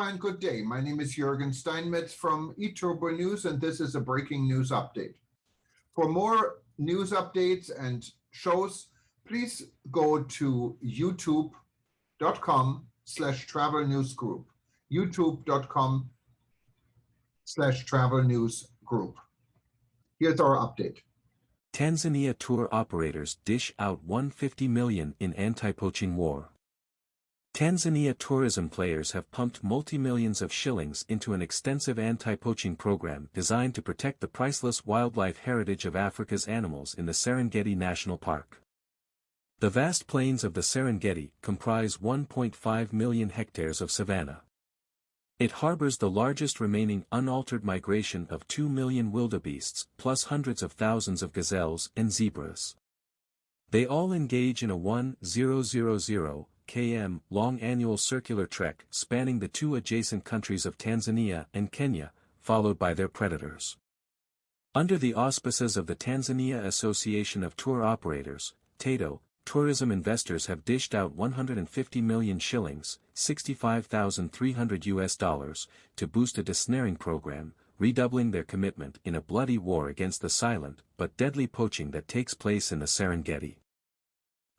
and good day. My name is Jürgen Steinmetz from eTurboNews, and this is a breaking news update. For more news updates and shows, please go to youtube.com/travel news group. youtube.com/travel news group. Here's our update. Tanzania tour operators dish out $150 million in anti-poaching war. Tanzania tourism players have pumped multi-millions of shillings into an extensive anti-poaching program designed to protect the priceless wildlife heritage of Africa's animals in the Serengeti National Park. The vast plains of the Serengeti comprise 1.5 million hectares of savanna. It harbors the largest remaining unaltered migration of 2 million wildebeests, plus hundreds of thousands of gazelles and zebras. They all engage in a 1,000 km long annual circular trek spanning the two adjacent countries of Tanzania and Kenya, followed by their predators. Under the auspices of the Tanzania Association of Tour Operators, TATO, tourism investors have dished out 150 million shillings, $65,300 to boost a desnaring program, redoubling their commitment in a bloody war against the silent but deadly poaching that takes place in the Serengeti.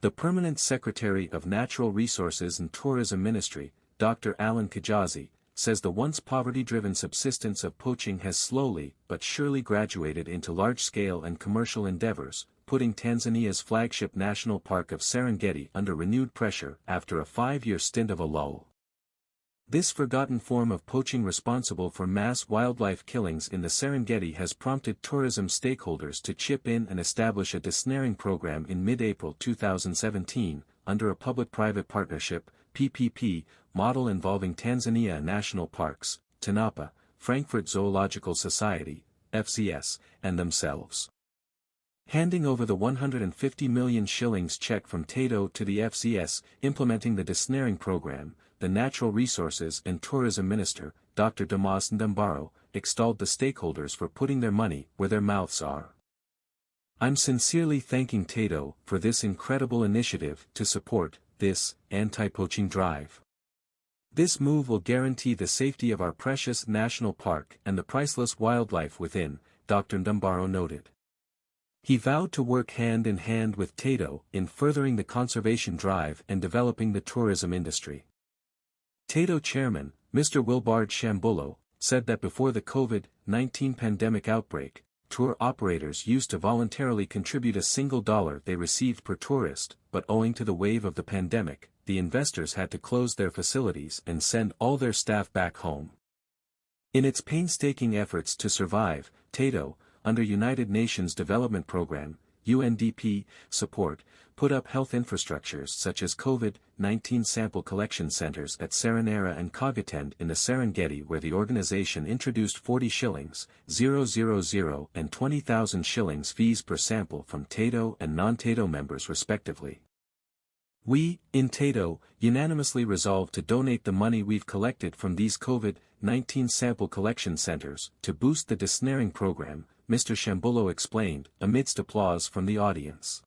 The Permanent Secretary of Natural Resources and Tourism Ministry, Dr. Alan Kajazi, says the once poverty-driven subsistence of poaching has slowly but surely graduated into large-scale and commercial endeavors, putting Tanzania's flagship national park of Serengeti under renewed pressure after a 5-year stint of a lull. This forgotten form of poaching responsible for mass wildlife killings in the Serengeti has prompted tourism stakeholders to chip in and establish a desnaring program in mid-April 2017, under a public-private partnership (PPP) model involving Tanzania National Parks, TANAPA, Frankfurt Zoological Society, FZS, and themselves. Handing over the 150 million shillings check from TATO to the FZS, implementing the desnaring program, the Natural Resources and Tourism Minister, Dr. Damas Ndambaro, extolled the stakeholders for putting their money where their mouths are. "I'm sincerely thanking TATO for this incredible initiative to support this anti-poaching drive. This move will guarantee the safety of our precious national park and the priceless wildlife within," Dr. Ndambaro noted. He vowed to work hand in hand with TATO in furthering the conservation drive and developing the tourism industry. TATO chairman, Mr. Wilbard Shambulo, said that before the COVID-19 pandemic outbreak, tour operators used to voluntarily contribute a single dollar they received per tourist, but owing to the wave of the pandemic, the investors had to close their facilities and send all their staff back home. In its painstaking efforts to survive, TATO, under United Nations Development Programme, UNDP, support, put up health infrastructures such as COVID-19 sample collection centers at Serenera and Kagatend in the Serengeti, where the organization introduced 40 shillings, 000 and 20,000 shillings fees per sample from TATO and non-TATO members respectively. "We, in TATO, unanimously resolved to donate the money we've collected from these COVID-19 sample collection centers to boost the desnaring program," Mr. Shambulo explained, amidst applause from the audience.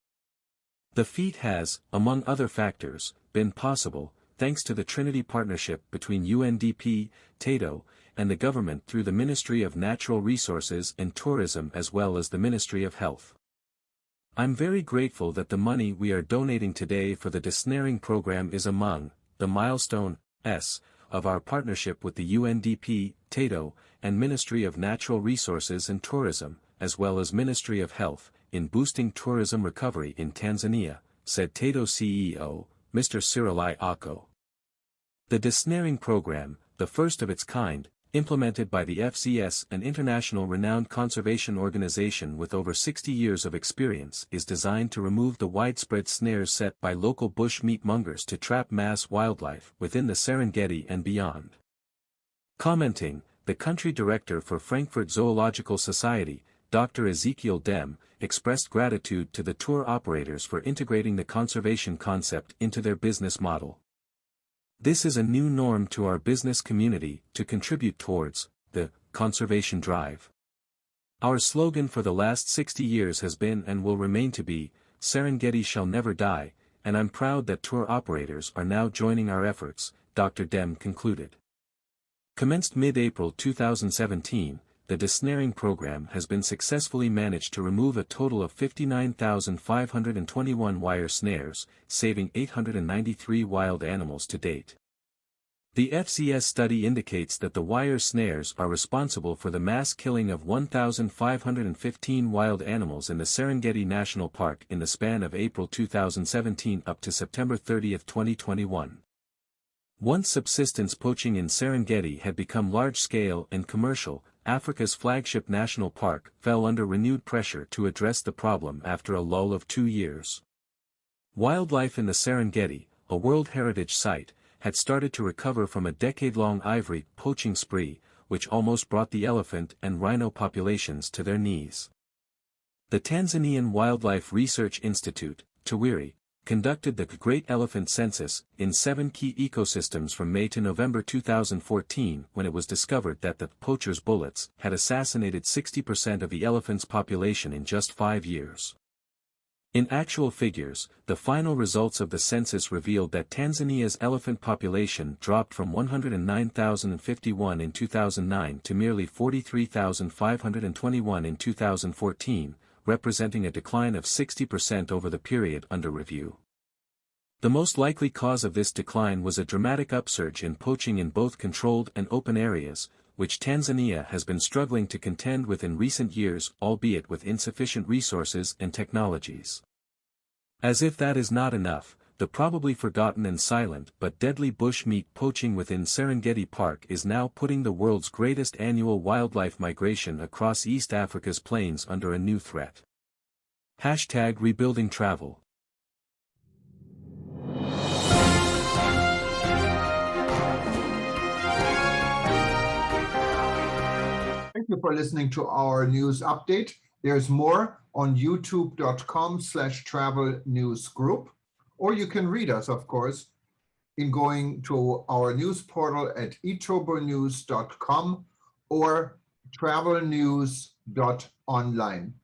The feat has, among other factors, been possible, thanks to the Trinity partnership between UNDP, TATO, and the government through the Ministry of Natural Resources and Tourism as well as the Ministry of Health. "I'm very grateful that the money we are donating today for the desnaring program is among the milestones of our partnership with the UNDP, TATO, and Ministry of Natural Resources and Tourism, as well as Ministry of Health, in boosting tourism recovery in Tanzania," said TATO CEO, Mr. Sirilai Ako. The desnaring program, the first of its kind, implemented by the FZS, an international renowned conservation organization with over 60 years of experience, is designed to remove the widespread snares set by local bush meat mongers to trap mass wildlife within the Serengeti and beyond. Commenting, the country director for Frankfurt Zoological Society, Dr. Ezekiel Dem, expressed gratitude to the tour operators for integrating the conservation concept into their business model. "This is a new norm to our business community to contribute towards the conservation drive. Our slogan for the last 60 years has been and will remain to be, Serengeti shall never die, and I'm proud that tour operators are now joining our efforts," Dr. Dem concluded. Commenced mid-April 2017, the desnaring program has been successfully managed to remove a total of 59,521 wire snares, saving 893 wild animals to date. The FCS study indicates that the wire snares are responsible for the mass killing of 1,515 wild animals in the Serengeti National Park in the span of April 2017 up to September 30, 2021. Once subsistence poaching in Serengeti had become large-scale and commercial, Africa's flagship national park fell under renewed pressure to address the problem after a lull of 2 years. Wildlife in the Serengeti, a World Heritage Site, had started to recover from a decade-long ivory poaching spree, which almost brought the elephant and rhino populations to their knees. The Tanzanian Wildlife Research Institute, TAWIRI, conducted the Great Elephant Census in 7 key ecosystems from May to November 2014 when it was discovered that the poachers' bullets had assassinated 60% of the elephant's population in just 5 years. In actual figures, the final results of the census revealed that Tanzania's elephant population dropped from 109,051 in 2009 to merely 43,521 in 2014, representing a decline of 60% over the period under review. The most likely cause of this decline was a dramatic upsurge in poaching in both controlled and open areas, which Tanzania has been struggling to contend with in recent years, albeit with insufficient resources and technologies. As if that is not enough, the probably forgotten and silent but deadly bush meat poaching within Serengeti Park is now putting the world's greatest annual wildlife migration across East Africa's plains under a new threat. #Rebuilding Travel. Thank you for listening to our news update. There's more on youtube.com/travel news group, or you can read us, of course, in going to our news portal at eTurboNews.com or travelnews.online.